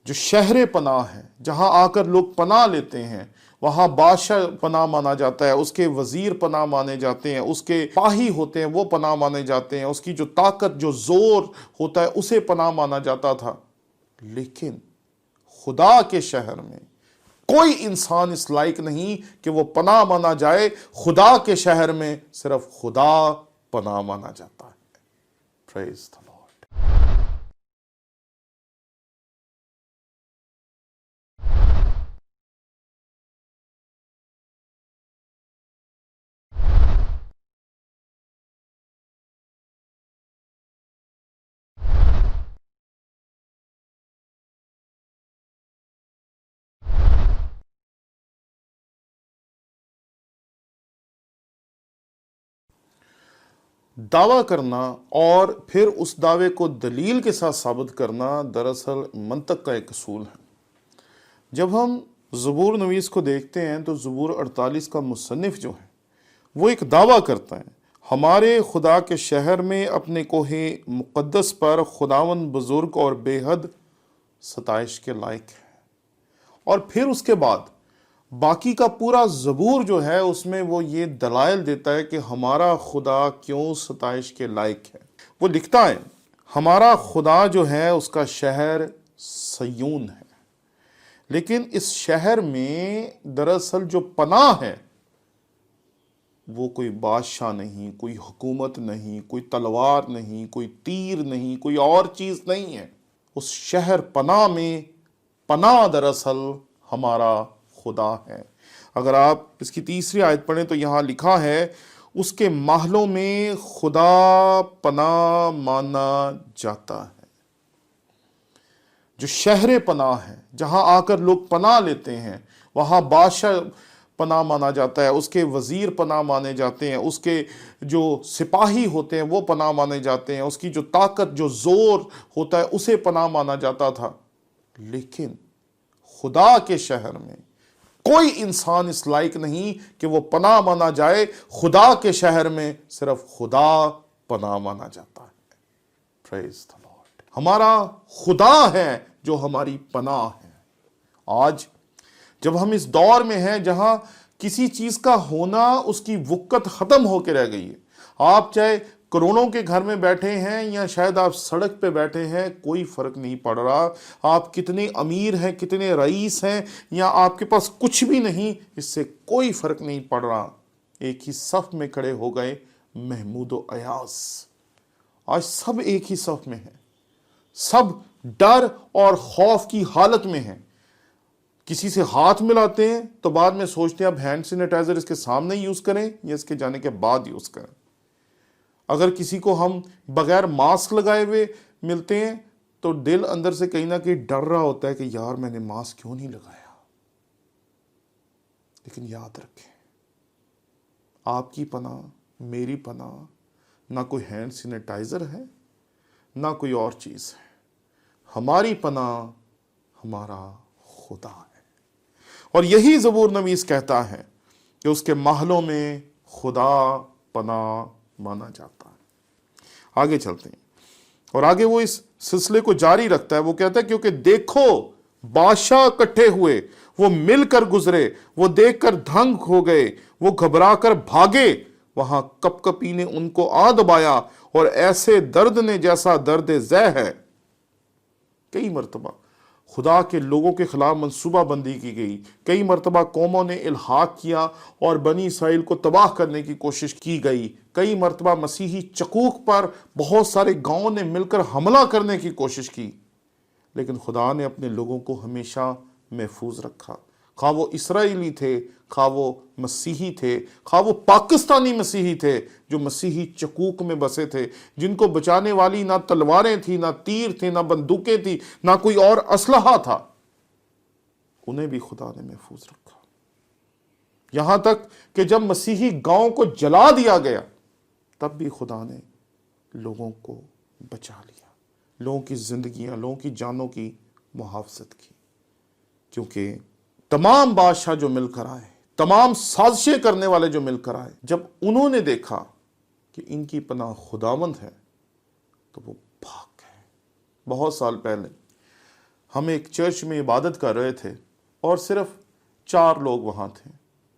جو شہر پناہ ہے، جہاں آ کر لوگ پناہ لیتے ہیں، وہاں بادشاہ پناہ مانا جاتا ہے، اس کے وزیر پناہ مانے جاتے ہیں، اس کے سپاہی ہوتے ہیں وہ پناہ مانے جاتے ہیں، اس کی جو طاقت جو زور ہوتا ہے اسے پناہ مانا جاتا تھا۔ لیکن خدا کے شہر میں کوئی انسان اس لائق نہیں کہ وہ پناہ مانا جائے۔ خدا کے شہر میں صرف خدا پناہ مانا جاتا ہے۔ پریز دی لارڈ۔ دعویٰ کرنا اور پھر اس دعوے کو دلیل کے ساتھ ثابت کرنا دراصل منطق کا ایک اصول ہے۔ جب ہم زبور نویس کو دیکھتے ہیں تو زبور 48 کا مصنف جو ہے وہ ایک دعویٰ کرتا ہے، ہمارے خدا کے شہر میں اپنے کوہ مقدس پر خداوند بزرگ اور بے حد ستائش کے لائق ہے۔ اور پھر اس کے بعد باقی کا پورا زبور جو ہے اس میں وہ یہ دلائل دیتا ہے کہ ہمارا خدا کیوں ستائش کے لائق ہے۔ وہ لکھتا ہے ہمارا خدا جو ہے اس کا شہر سیون ہے، لیکن اس شہر میں دراصل جو پناہ ہے وہ کوئی بادشاہ نہیں، کوئی حکومت نہیں، کوئی تلوار نہیں، کوئی تیر نہیں، کوئی اور چیز نہیں ہے۔ اس شہر پناہ میں پناہ دراصل ہمارا خدا ہے۔ اگر آپ اس کی تیسری آیت پڑھیں تو یہاں لکھا ہے اس کے محلوں میں خدا پناہ مانا جاتا ہے۔ جو شہر پناہ ہے، جہاں آ کر لوگ پناہ لیتے ہیں، وہاں بادشاہ پناہ مانا جاتا ہے، اس کے وزیر پناہ مانے جاتے ہیں، اس کے جو سپاہی ہوتے ہیں وہ پناہ مانے جاتے ہیں، اس کی جو طاقت جو زور ہوتا ہے اسے پناہ مانا جاتا تھا۔ لیکن خدا کے شہر میں کوئی انسان اس لائق نہیں کہ وہ پناہ مانا جائے۔ خدا کے شہر میں صرف خدا پناہ مانا جاتا ہے۔ پریز دی لارڈ۔ ہمارا خدا ہے جو ہماری پناہ ہے۔ آج جب ہم اس دور میں ہیں جہاں کسی چیز کا ہونا اس کی وقت ختم ہو کے رہ گئی ہے، آپ چاہے کروڑوں کے گھر میں بیٹھے ہیں یا شاید آپ سڑک پہ بیٹھے ہیں، کوئی فرق نہیں پڑ رہا۔ آپ کتنے امیر ہیں، کتنے رئیس ہیں، یا آپ کے پاس کچھ بھی نہیں، اس سے کوئی فرق نہیں پڑ رہا۔ ایک ہی صف میں کھڑے ہو گئے محمود و ایاز۔ آج سب ایک ہی صف میں ہیں، سب ڈر اور خوف کی حالت میں ہیں۔ کسی سے ہاتھ ملاتے ہیں تو بعد میں سوچتے ہیں اب ہینڈ سینیٹائزر اس کے سامنے یوز کریں یا اس کے جانے کے بعد یوز کریں۔ اگر کسی کو ہم بغیر ماسک لگائے ہوئے ملتے ہیں تو دل اندر سے کہیں نہ کہیں ڈر رہا ہوتا ہے کہ یار میں نے ماسک کیوں نہیں لگایا۔ لیکن یاد رکھیں، آپ کی پناہ، میری پناہ، نہ کوئی ہینڈ سینیٹائزر ہے نہ کوئی اور چیز ہے۔ ہماری پناہ ہمارا خدا ہے۔ اور یہی زبور نویس کہتا ہے کہ اس کے محلوں میں خدا پناہ مانا جاتا ہے۔ آگے چلتے ہیں اور آگے وہ اس سلسلے کو جاری رکھتا ہے۔ وہ کہتا ہے کیونکہ دیکھو بادشاہ اکٹھے ہوئے، وہ مل کر گزرے، وہ دیکھ کر دھنگ ہو گئے، وہ گھبرا کر بھاگے، وہاں کپ کپی نے ان کو آ دبایا اور ایسے درد نے جیسا درد زہ ہے۔ کئی مرتبہ خدا کے لوگوں کے خلاف منصوبہ بندی کی گئی، کئی مرتبہ قوموں نے الحاق کیا اور بنی اسرائیل کو تباہ کرنے کی کوشش کی گئی، کئی مرتبہ مسیحی چقوق پر بہت سارے گاؤں نے مل کر حملہ کرنے کی کوشش کی، لیکن خدا نے اپنے لوگوں کو ہمیشہ محفوظ رکھا۔ خواہ وہ اسرائیلی تھے، خواہ وہ مسیحی تھے، خواہ وہ پاکستانی مسیحی تھے جو مسیحی چقوق میں بسے تھے، جن کو بچانے والی نہ تلواریں تھیں، نہ تیر تھے، نہ بندوقیں تھیں، نہ کوئی اور اسلحہ تھا، انہیں بھی خدا نے محفوظ رکھا۔ یہاں تک کہ جب مسیحی گاؤں کو جلا دیا گیا تب بھی خدا نے لوگوں کو بچا لیا، لوگوں کی زندگیاں، لوگوں کی جانوں کی محافظت کی، کیونکہ تمام بادشاہ جو مل کر آئے، تمام سازشیں کرنے والے جو مل کر آئے، جب انہوں نے دیکھا کہ ان کی پناہ خداوند ہے تو وہ بھاگ گئے۔ بہت سال پہلے ہم ایک چرچ میں عبادت کر رہے تھے اور صرف 4 لوگ وہاں تھے،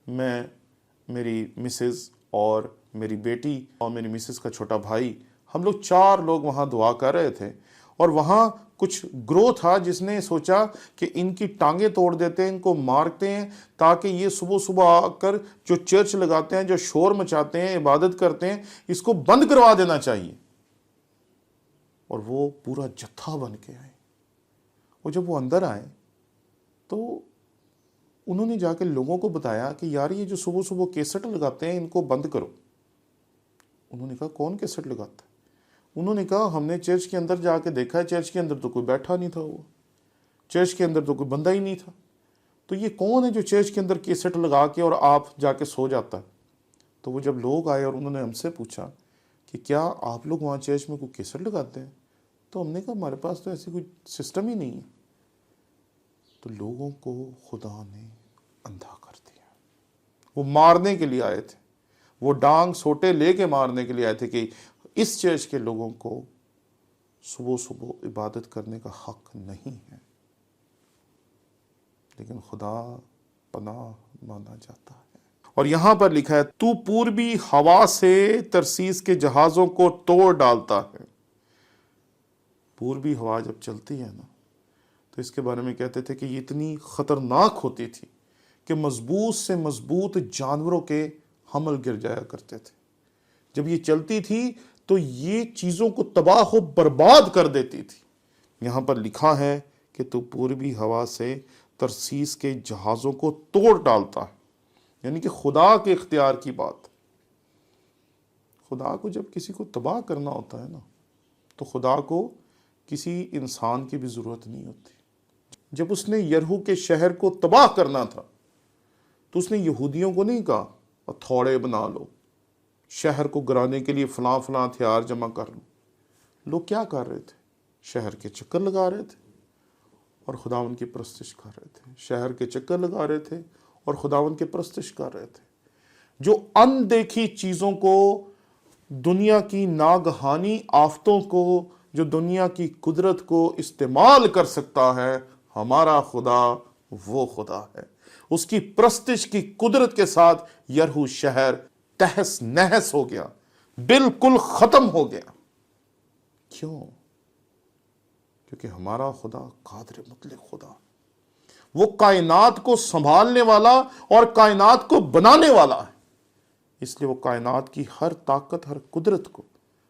میں، میری مسز اور میری بیٹی اور میری مسز کا چھوٹا بھائی، ہم لوگ 4 لوگ وہاں دعا کر رہے تھے۔ اور وہاں کچھ گروہ تھا جس نے سوچا کہ ان کی ٹانگیں توڑ دیتے ہیں، ان کو مارتے ہیں، تاکہ یہ صبح صبح آ کر جو چرچ لگاتے ہیں، جو شور مچاتے ہیں، عبادت کرتے ہیں، اس کو بند کروا دینا چاہیے۔ اور وہ پورا جتھا بن کے آئے، اور جب وہ اندر آئے تو انہوں نے جا کے لوگوں کو بتایا کہ یار یہ جو صبح صبح کیسٹ لگاتے ہیں ان کو بند کرو۔ انہوں نے کہا کون کیسٹ لگاتا ہے؟ انہوں نے کہا ہم نے چرچ کے اندر جا کے دیکھا ہے، چرچ کے اندر تو کوئی بیٹھا نہیں تھا، وہ چرچ کے اندر تو کوئی بندہ ہی نہیں تھا، تو یہ کون ہے جو چرچ کے اندر کیسٹ لگا کے اور آپ جا کے سو جاتا ہے؟ تو وہ جب لوگ آئے اور انہوں نے ہم سے پوچھا کہ کیا آپ لوگ وہاں چرچ میں کوئی کیسٹ لگاتے ہیں؟ تو ہم نے کہا ہمارے پاس تو ایسی کوئی سسٹم ہی نہیں ہے۔ تو لوگوں کو خدا نے اندھا کر دیا۔ وہ مارنے کے لیے آئے تھے، وہ ڈانگ سوٹے لے کے مارنے کے لیے آئے تھے کہ اس چرچ کے لوگوں کو صبح صبح عبادت کرنے کا حق نہیں ہے، لیکن خدا پناہ مانا جاتا ہے۔ اور یہاں پر لکھا ہے تو پوربی ہوا سے ترسیس کے جہازوں کو توڑ ڈالتا ہے۔ پوربی ہوا جب چلتی ہے نا تو اس کے بارے میں کہتے تھے کہ یہ اتنی خطرناک ہوتی تھی کہ مضبوط سے مضبوط جانوروں کے حمل گر جایا کرتے تھے۔ جب یہ چلتی تھی تو یہ چیزوں کو تباہ و برباد کر دیتی تھی۔ یہاں پر لکھا ہے کہ تو پوربی ہوا سے ترسیس کے جہازوں کو توڑ ڈالتا ہے، یعنی کہ خدا کے اختیار کی بات۔ خدا کو جب کسی کو تباہ کرنا ہوتا ہے نا تو خدا کو کسی انسان کی بھی ضرورت نہیں ہوتی۔ جب اس نے یرہو کے شہر کو تباہ کرنا تھا تو اس نے یہودیوں کو نہیں کہا ہتھوڑے بنا لو، شہر کو گرانے کے لیے فلاں فلاں ہتھیار جمع کر لو۔ لوگ کیا کر رہے تھے؟ شہر کے چکر لگا رہے تھے اور خداوند کی پرستش کر رہے تھے، شہر کے چکر لگا رہے تھے اور خداوند کی پرستش کر رہے تھے۔ جو ان دیکھی چیزوں کو، دنیا کی ناگہانی آفتوں کو، جو دنیا کی قدرت کو استعمال کر سکتا ہے، ہمارا خدا وہ خدا ہے۔ اس کی پرستش کی قدرت کے ساتھ یرہو شہر تہس نہس ہو گیا، بالکل ختم ہو گیا۔ کیوں؟ کیونکہ ہمارا خدا قادر مطلق خدا، وہ کائنات کو سنبھالنے والا اور کائنات کو بنانے والا ہے، اس لیے وہ کائنات کی ہر طاقت، ہر قدرت کو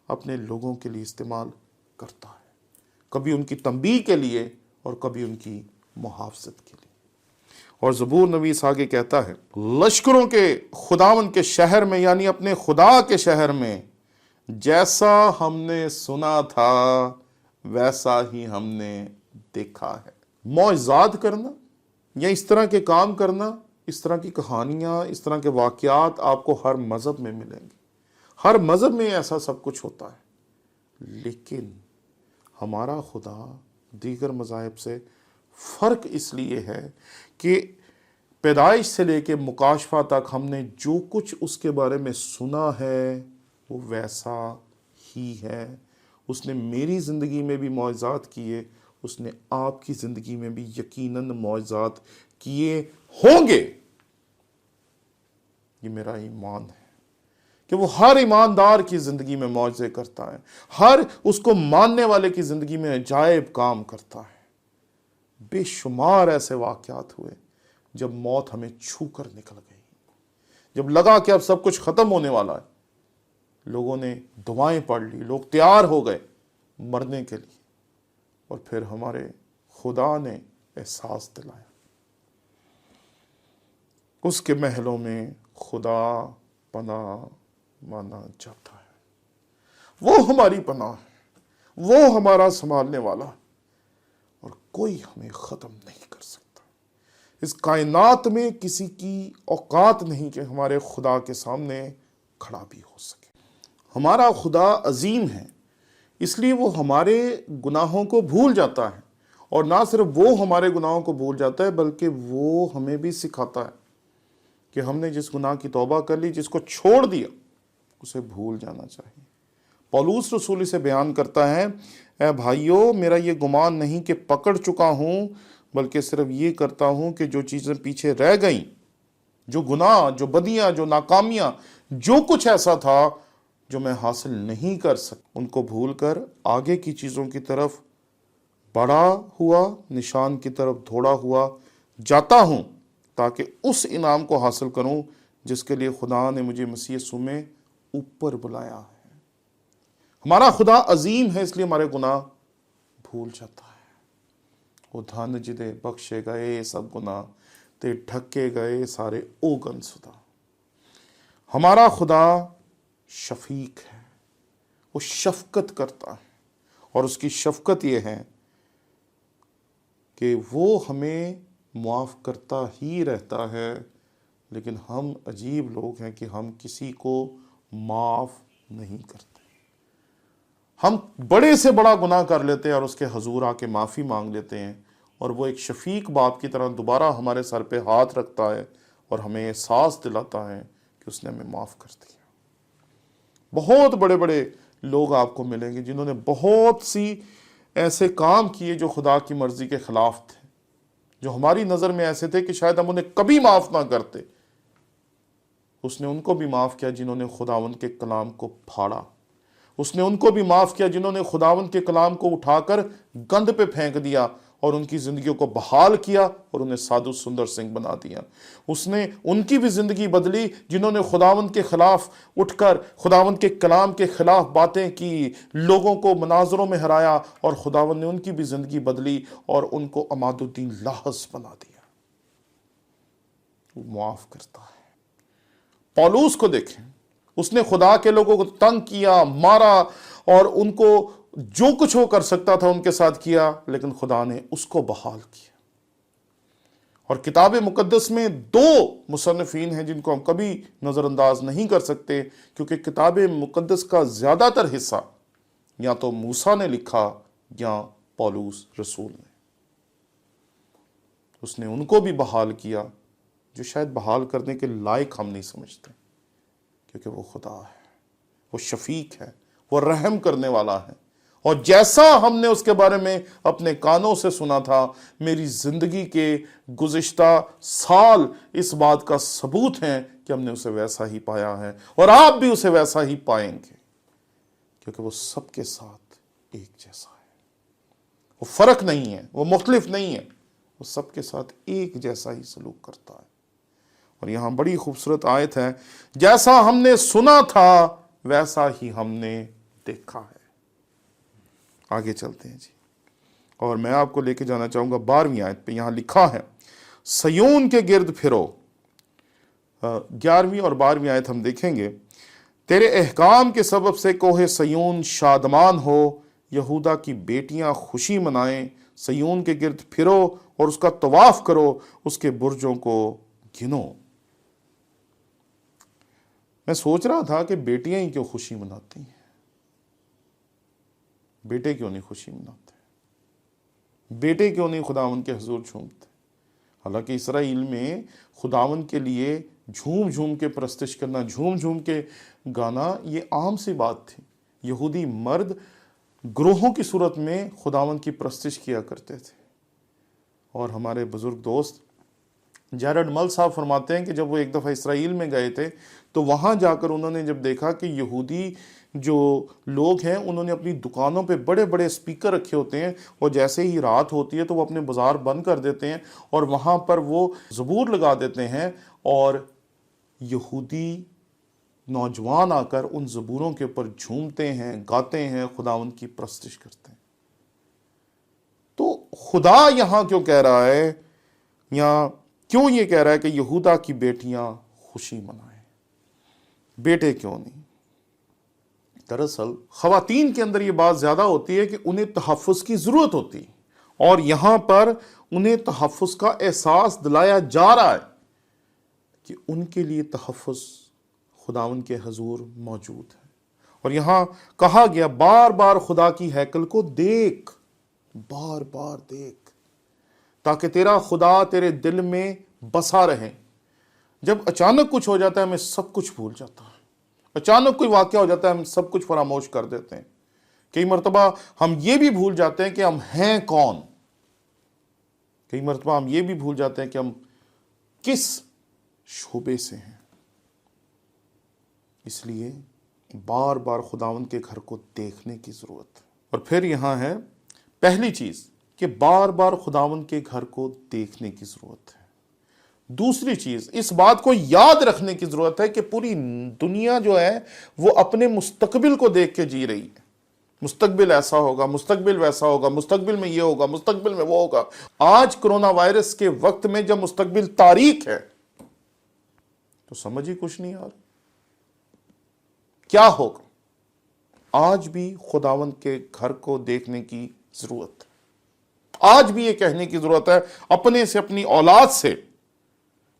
اپنے لوگوں کے لیے استعمال کرتا ہے، کبھی ان کی تنبیہ کے لیے اور کبھی ان کی محافظت کے لیے۔ اور زبور نویس آگے کہتا ہے لشکروں کے خداوند کے شہر میں، یعنی اپنے خدا کے شہر میں، جیسا ہم نے سنا تھا ویسا ہی ہم نے دیکھا ہے۔ معجزات کرنا یا اس طرح کے کام کرنا، اس طرح کی کہانیاں، اس طرح کے واقعات آپ کو ہر مذہب میں ملیں گے، ہر مذہب میں ایسا سب کچھ ہوتا ہے، لیکن ہمارا خدا دیگر مذاہب سے فرق اس لیے ہے کہ پیدائش سے لے کے مکاشفہ تک ہم نے جو کچھ اس کے بارے میں سنا ہے وہ ویسا ہی ہے۔ اس نے میری زندگی میں بھی معجزات کیے، اس نے آپ کی زندگی میں بھی یقیناً معجزات کیے ہوں گے۔ یہ میرا ایمان ہے کہ وہ ہر ایماندار کی زندگی میں معجزے کرتا ہے، ہر اس کو ماننے والے کی زندگی میں عجائب کام کرتا ہے۔ بے شمار ایسے واقعات ہوئے جب موت ہمیں چھو کر نکل گئی، جب لگا کہ اب سب کچھ ختم ہونے والا ہے، لوگوں نے دعائیں پڑھ لی، لوگ تیار ہو گئے مرنے کے لیے، اور پھر ہمارے خدا نے احساس دلایا اس کے محلوں میں خدا پناہ مانا جاتا ہے۔ وہ ہماری پناہ ہے، وہ ہمارا سنبھالنے والا، اور کوئی ہمیں ختم نہیں کر سکتا۔ اس کائنات میں کسی کی اوقات نہیں کہ ہمارے خدا کے سامنے کھڑا بھی ہو سکے۔ ہمارا خدا عظیم ہے، اس لیے وہ ہمارے گناہوں کو بھول جاتا ہے، اور نہ صرف وہ ہمارے گناہوں کو بھول جاتا ہے بلکہ وہ ہمیں بھی سکھاتا ہے کہ ہم نے جس گناہ کی توبہ کر لی، جس کو چھوڑ دیا، اسے بھول جانا چاہیے۔ پولس رسول اسے بیان کرتا ہے اے بھائیو میرا یہ گمان نہیں کہ پکڑ چکا ہوں، بلکہ صرف یہ کرتا ہوں کہ جو چیزیں پیچھے رہ گئیں، جو گناہ، جو بدیاں، جو ناکامیاں، جو کچھ ایسا تھا جو میں حاصل نہیں کر سکتا، ان کو بھول کر آگے کی چیزوں کی طرف بڑھا ہوا، نشان کی طرف دوڑا ہوا جاتا ہوں، تاکہ اس انعام کو حاصل کروں جس کے لیے خدا نے مجھے مسیح یسوع میں اوپر بلایا ہے۔ ہمارا خدا عظیم ہے، اس لیے ہمارے گناہ بھول جاتا ہے۔ وہ دھن جدے بخشے گئے سب گناہ، تے ڈھکے گئے سارے اوگن سدا۔ ہمارا خدا شفیق ہے، وہ شفقت کرتا ہے، اور اس کی شفقت یہ ہے کہ وہ ہمیں معاف کرتا ہی رہتا ہے، لیکن ہم عجیب لوگ ہیں کہ ہم کسی کو معاف نہیں کرتے۔ ہم بڑے سے بڑا گناہ کر لیتے ہیں اور اس کے حضور آ کے معافی مانگ لیتے ہیں، اور وہ ایک شفیق باپ کی طرح دوبارہ ہمارے سر پہ ہاتھ رکھتا ہے اور ہمیں احساس دلاتا ہے کہ اس نے ہمیں معاف کر دیا۔ بہت بڑے بڑے لوگ آپ کو ملیں گے جنہوں نے بہت سی ایسے کام کیے جو خدا کی مرضی کے خلاف تھے، جو ہماری نظر میں ایسے تھے کہ شاید ہم انہیں کبھی معاف نہ کرتے۔ اس نے ان کو بھی معاف کیا جنہوں نے خداوند کے کلام کو پھاڑا۔ اس نے ان کو بھی معاف کیا جنہوں نے خداوند کے کلام کو اٹھا کر گند پہ پھینک دیا اور ان کی زندگیوں کو بحال کیا اور انہیں سادھو سندر سنگھ بنا دیا۔ اس نے ان کی بھی زندگی بدلی جنہوں نے خداوند کے خلاف اٹھ کر خداوند کے کلام کے خلاف باتیں کی، لوگوں کو مناظروں میں ہرایا، اور خداوند نے ان کی بھی زندگی بدلی اور ان کو عماد الدین لاحظ بنا دیا۔ وہ معاف کرتا ہے۔ پولوس کو دیکھیں، اس نے خدا کے لوگوں کو تنگ کیا، مارا، اور ان کو جو کچھ وہ کر سکتا تھا ان کے ساتھ کیا، لیکن خدا نے اس کو بحال کیا۔ اور کتاب مقدس میں دو مصنفین ہیں جن کو ہم کبھی نظر انداز نہیں کر سکتے، کیونکہ کتاب مقدس کا زیادہ تر حصہ یا تو موسیٰ نے لکھا یا پولوس رسول نے۔ اس نے ان کو بھی بحال کیا جو شاید بحال کرنے کے لائق ہم نہیں سمجھتے، کیونکہ وہ خدا ہے، وہ شفیق ہے، وہ رحم کرنے والا ہے، اور جیسا ہم نے اس کے بارے میں اپنے کانوں سے سنا تھا، میری زندگی کے گزشتہ سال اس بات کا ثبوت ہیں کہ ہم نے اسے ویسا ہی پایا ہے، اور آپ بھی اسے ویسا ہی پائیں گے، کیونکہ وہ سب کے ساتھ ایک جیسا ہے۔ وہ فرق نہیں ہے، وہ مختلف نہیں ہے، وہ سب کے ساتھ ایک جیسا ہی سلوک کرتا ہے۔ اور یہاں بڑی خوبصورت آیت ہے، جیسا ہم نے سنا تھا ویسا ہی ہم نے دیکھا ہے۔ آگے چلتے ہیں جی، اور میں آپ کو لے کے جانا چاہوں گا 12ویں آیت پہ۔ یہاں لکھا ہے، سیون کے گرد پھرو۔ 11ویں اور 12ویں آیت ہم دیکھیں گے۔ تیرے احکام کے سبب سے کوہ سیون شادمان ہو، یہودا کی بیٹیاں خوشی منائیں، سیون کے گرد پھرو اور اس کا طواف کرو، اس کے برجوں کو گنو۔ میں سوچ رہا تھا کہ بیٹیاں ہی کیوں خوشی مناتی ہیں، بیٹے کیوں نہیں خوشی مناتے، بیٹے کیوں نہیں خداوند کے حضور جھومتے؟ حالانکہ اسرائیل میں خداوند کے لیے جھوم جھوم کے پرستش کرنا، جھوم جھوم کے گانا یہ عام سی بات تھی۔ یہودی مرد گروہوں کی صورت میں خداوند کی پرستش کیا کرتے تھے، اور ہمارے بزرگ دوست جیرڈ مل صاحب فرماتے ہیں کہ جب وہ ایک دفعہ اسرائیل میں گئے تھے تو وہاں جا کر انہوں نے جب دیکھا کہ یہودی جو لوگ ہیں انہوں نے اپنی دکانوں پہ بڑے بڑے اسپیکر رکھے ہوتے ہیں، اور جیسے ہی رات ہوتی ہے تو وہ اپنے بازار بند کر دیتے ہیں اور وہاں پر وہ زبور لگا دیتے ہیں، اور یہودی نوجوان آ کر ان زبوروں کے اوپر جھومتے ہیں، گاتے ہیں، خداوند کی پرستش کرتے ہیں۔ تو خدا یہاں کیوں کہہ رہا ہے، یا کیوں یہ کہہ رہا ہے کہ یہودا کی بیٹیاں خوشی منائیں، بیٹے کیوں نہیں؟ دراصل خواتین کے اندر یہ بات زیادہ ہوتی ہے کہ انہیں تحفظ کی ضرورت ہوتی ہے، اور یہاں پر انہیں تحفظ کا احساس دلایا جا رہا ہے کہ ان کے لیے تحفظ خداوند کے حضور موجود ہے۔ اور یہاں کہا گیا بار بار خدا کی ہیکل کو دیکھ، بار بار دیکھ، تاکہ تیرا خدا تیرے دل میں بسا رہے۔ جب اچانک کچھ ہو جاتا ہے ہمیں سب کچھ بھول جاتا ہے، اچانک کوئی واقعہ ہو جاتا ہے ہم سب کچھ فراموش کر دیتے ہیں، کئی مرتبہ ہم یہ بھی بھول جاتے ہیں کہ ہم ہیں کون. کئی مرتبہ ہم یہ بھی بھول جاتے ہیں کہ ہم کس شعبے سے ہیں. اس لیے بار بار خداوند کے گھر کو دیکھنے کی ضرورت ہے. اور پھر یہاں ہے پہلی چیز کہ بار بار خداوند کے گھر کو دیکھنے کی ضرورت ہے. دوسری چیز اس بات کو یاد رکھنے کی ضرورت ہے کہ پوری دنیا جو ہے وہ اپنے مستقبل کو دیکھ کے جی رہی ہے. مستقبل ایسا ہوگا، مستقبل ویسا ہوگا، مستقبل میں یہ ہوگا، مستقبل میں وہ ہوگا. آج کرونا وائرس کے وقت میں جب مستقبل تاریک ہے تو سمجھ ہی کچھ نہیں آ رہا کیا ہوگا. آج بھی خداوند کے گھر کو دیکھنے کی ضرورت ہے. آج بھی یہ کہنے کی ضرورت ہے اپنے سے، اپنی اولاد سے،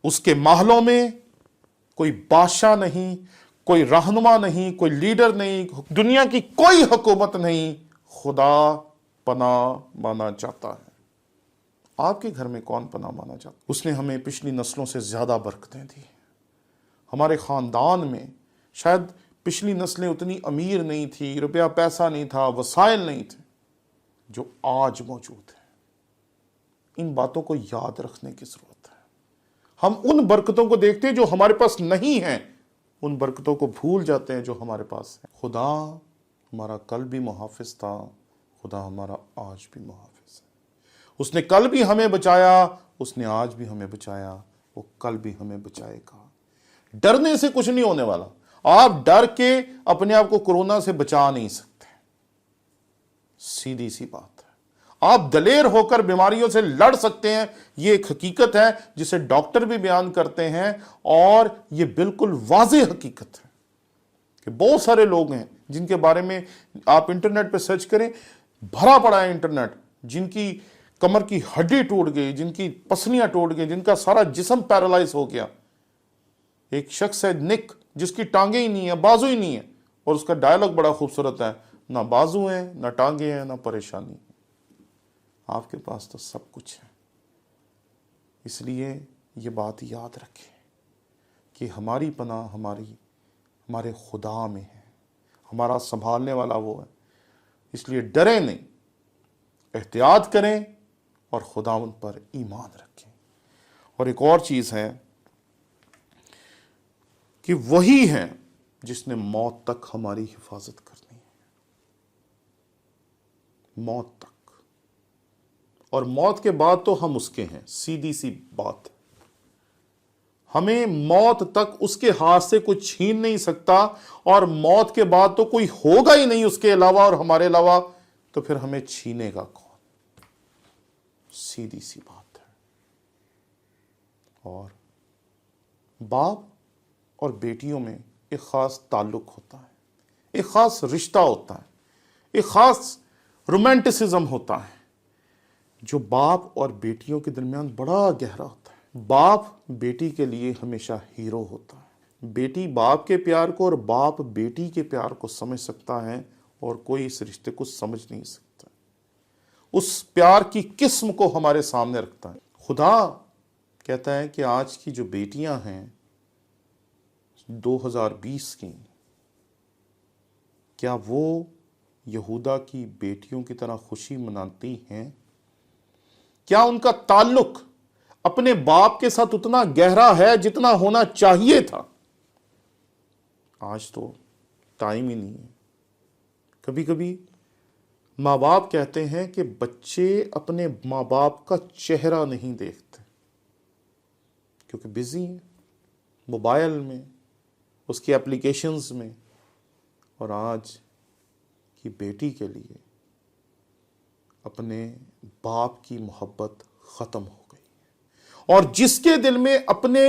اس کے محلوں میں کوئی بادشاہ نہیں، کوئی رہنما نہیں، کوئی لیڈر نہیں، دنیا کی کوئی حکومت نہیں. خدا پناہ مانا چاہتا ہے. آپ کے گھر میں کون پناہ مانا چاہتا ہے؟ اس نے ہمیں پچھلی نسلوں سے زیادہ برکتیں دی. ہمارے خاندان میں شاید پچھلی نسلیں اتنی امیر نہیں تھی، روپیہ پیسہ نہیں تھا، وسائل نہیں تھے جو آج موجود ہیں. ان باتوں کو یاد رکھنے کی ضرورت ہے. ہم ان برکتوں کو دیکھتے ہیں جو ہمارے پاس نہیں ہیں، ان برکتوں کو بھول جاتے ہیں جو ہمارے پاس ہیں. خدا ہمارا کل بھی محافظ تھا، خدا ہمارا آج بھی محافظ ہے. اس نے کل بھی ہمیں بچایا، اس نے آج بھی ہمیں بچایا، وہ کل بھی ہمیں بچائے گا. ڈرنے سے کچھ نہیں ہونے والا. آپ ڈر کے اپنے آپ کو کورونا سے بچا نہیں سکتے. سیدھی سی بات ہے. آپ دلیر ہو کر بیماریوں سے لڑ سکتے ہیں، یہ ایک حقیقت ہے جسے ڈاکٹر بھی بیان کرتے ہیں، اور یہ بالکل واضح حقیقت ہے کہ بہت سارے لوگ ہیں جن کے بارے میں آپ انٹرنیٹ پہ سرچ کریں، بھرا پڑا ہے انٹرنیٹ، جن کی کمر کی ہڈی ٹوٹ گئی، جن کی پسلیاں ٹوٹ گئی، جن کا سارا جسم پیرالائز ہو گیا. ایک شخص ہے نک، جس کی ٹانگیں ہی نہیں ہیں، بازو ہی نہیں ہے، اور اس کا ڈائلاگ بڑا خوبصورت ہے، نہ بازو ہیں، نہ ٹانگیں ہیں، نہ پریشانی. آپ کے پاس تو سب کچھ ہے. اس لیے یہ بات یاد رکھیں کہ ہماری پناہ ہمارے خدا میں ہے. ہمارا سنبھالنے والا وہ ہے. اس لیے ڈریں نہیں، احتیاط کریں اور خداوند پر ایمان رکھیں. اور ایک اور چیز ہے کہ وہی ہے جس نے موت تک ہماری حفاظت کرنی ہے. موت تک. اور موت کے بعد تو ہم اس کے ہیں. سیدھی سی بات. ہمیں موت تک اس کے ہاتھ سے کوئی چھین نہیں سکتا، اور موت کے بعد تو کوئی ہوگا ہی نہیں اس کے علاوہ اور ہمارے علاوہ. تو پھر ہمیں چھینے گا کون؟ سیدھی سی بات ہے. اور باپ اور بیٹیوں میں ایک خاص تعلق ہوتا ہے، ایک خاص رشتہ ہوتا ہے، ایک خاص رومانٹسزم ہوتا ہے جو باپ اور بیٹیوں کے درمیان بڑا گہرا ہوتا ہے. باپ بیٹی کے لیے ہمیشہ ہیرو ہوتا ہے. بیٹی باپ کے پیار کو اور باپ بیٹی کے پیار کو سمجھ سکتا ہے، اور کوئی اس رشتے کو سمجھ نہیں سکتا. اس پیار کی قسم کو ہمارے سامنے رکھتا ہے. خدا کہتا ہے کہ آج کی جو بیٹیاں ہیں 2020 کی، کیا وہ یہودا کی بیٹیوں کی طرح خوشی مناتی ہیں؟ کیا ان کا تعلق اپنے باپ کے ساتھ اتنا گہرا ہے جتنا ہونا چاہیے تھا؟ آج تو ٹائم ہی نہیں ہے. کبھی کبھی ماں باپ کہتے ہیں کہ بچے اپنے ماں باپ کا چہرہ نہیں دیکھتے کیونکہ بزی ہیں موبائل میں، اس کی اپلیکیشنز میں. اور آج کی بیٹی کے لیے اپنے باپ کی محبت ختم ہو گئی. اور جس کے دل میں اپنے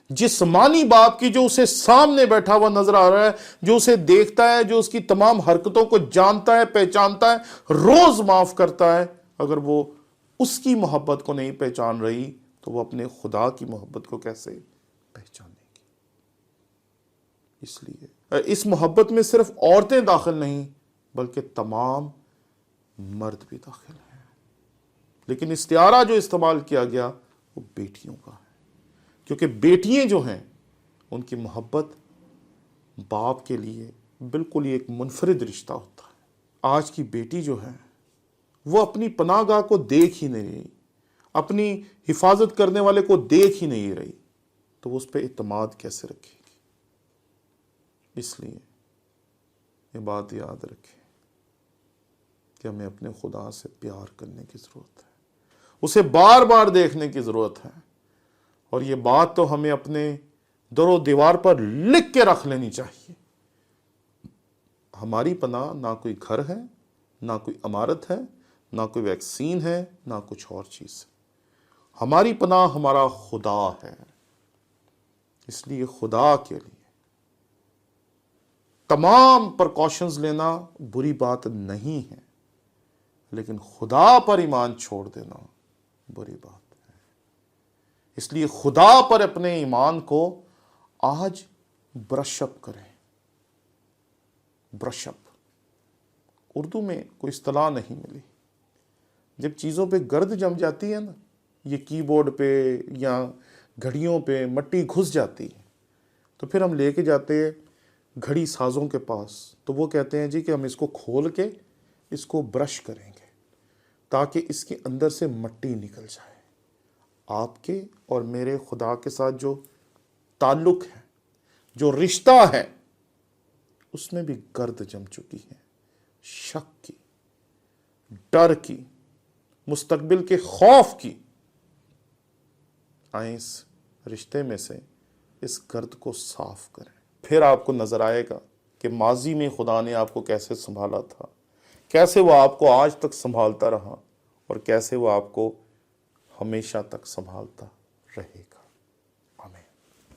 جسمانی باپ کی، جو اسے سامنے بیٹھا ہوا نظر آ رہا ہے، جو اسے دیکھتا ہے، جو اس کی تمام حرکتوں کو جانتا ہے، پہچانتا ہے، روز معاف کرتا ہے، اگر وہ اس کی محبت کو نہیں پہچان رہی تو وہ اپنے خدا کی محبت کو کیسے پہچانے گی؟ اس لیے اس محبت میں صرف عورتیں داخل نہیں بلکہ تمام مرد بھی داخل ہیں. لیکن استعارہ جو استعمال کیا گیا وہ بیٹیوں کا ہے، کیونکہ بیٹیاں جو ہیں ان کی محبت باپ کے لیے بالکل ہی ایک منفرد رشتہ ہوتا ہے. آج کی بیٹی جو ہے وہ اپنی پناہ گاہ کو دیکھ ہی نہیں رہی، اپنی حفاظت کرنے والے کو دیکھ ہی نہیں رہی، تو وہ اس پہ اعتماد کیسے رکھے گی؟ اس لیے یہ بات یاد رکھیں کہ ہمیں اپنے خدا سے پیار کرنے کی ضرورت ہے، اسے بار بار دیکھنے کی ضرورت ہے، اور یہ بات تو ہمیں اپنے در و دیوار پر لکھ کے رکھ لینی چاہیے۔ ہماری پناہ نہ کوئی گھر ہے، نہ کوئی عمارت ہے، نہ کوئی ویکسین ہے، نہ کچھ اور چیز ہے۔ ہماری پناہ ہمارا خدا ہے۔ اس لیے خدا کے لیے تمام پریکاشنز لینا بری بات نہیں ہے، لیکن خدا پر ایمان چھوڑ دینا بری بات ہے۔ اس لیے خدا پر اپنے ایمان کو آج برش اپ کریں۔ برش اپ اردو میں کوئی اصطلاح نہیں ملی۔ جب چیزوں پہ گرد جم جاتی ہے نا، یہ کی بورڈ پہ یا گھڑیوں پہ مٹی گھس جاتی ہے، تو پھر ہم لے کے جاتے ہیں گھڑی سازوں کے پاس، تو وہ کہتے ہیں جی کہ ہم اس کو کھول کے اس کو برش کریں گے تاکہ اس کے اندر سے مٹی نکل جائے۔ آپ کے اور میرے خدا کے ساتھ جو تعلق ہے، جو رشتہ ہے، اس میں بھی گرد جم چکی ہے، شک کی، ڈر کی، مستقبل کے خوف کی۔ آئیں اس رشتے میں سے اس گرد کو صاف کریں، پھر آپ کو نظر آئے گا کہ ماضی میں خدا نے آپ کو کیسے سنبھالا تھا، کیسے وہ آپ کو آج تک سنبھالتا رہا، اور کیسے وہ آپ کو ہمیشہ تک سنبھالتا رہے گا۔